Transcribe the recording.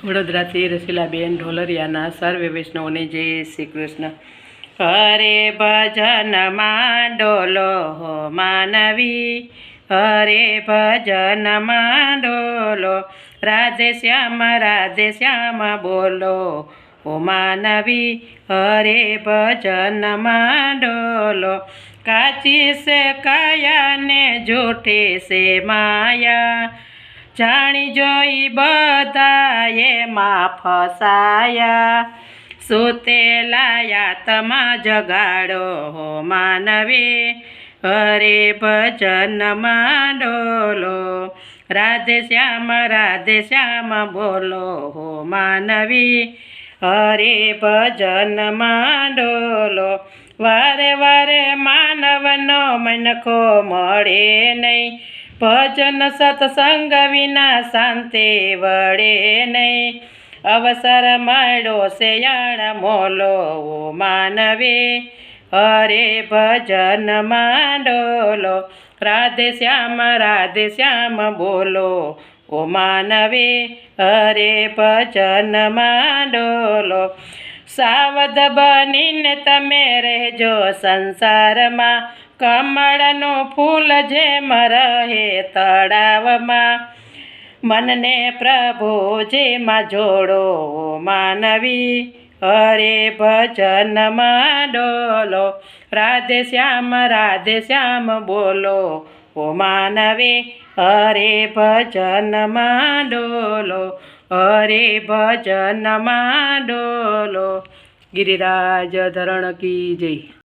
વડોદરાથી રસીલાબેન ઢોલરિયાના સર્વે વૈષ્ણવોને જય શ્રી કૃષ્ણ. હરે ભજન માંડોલો હો માનવી, હરે ભજન માંડોલો, રાધે શ્યામ બોલો ઓ માનવી, હરે ભજન માંડોલો. કાચી સે કાયા ને જૂઠી સે માયા, જાણી જોઈ બધા એમાં ફસાયા. સુતેલા યાતમાં જગાડો હો માનવી, હરે ભજન માંડોલો, રાધે શ્યામ બોલો હો માનવી, હરે ભજન માંડોલો. વારે વારે માનવનો મનખો મળે નહીં, ભજન સત્સંગ વિના શાંતિ વળે નહીં. અવસર મળ્યો છે યાણ મોલો ઓ માનવી, હરે ભજન માંડોલો, રાધે શ્યામ બોલો ઓ માનવી, હરે ભજન માંડોલો. સાવધ બનીને તમે રહેજો સંસારમાં, કમળનું ફૂલ જેમ રહે તળાવમાં. મનને પ્રભુજીમાં જોડો માનવી, હરે ભજન માંડોલો, રાધે શ્યામ બોલો ઓ માનવી, હરે ભજન માંડોલો, હરે ભજન માંડોલો. ગિરિરાજ ધરણ કી જય.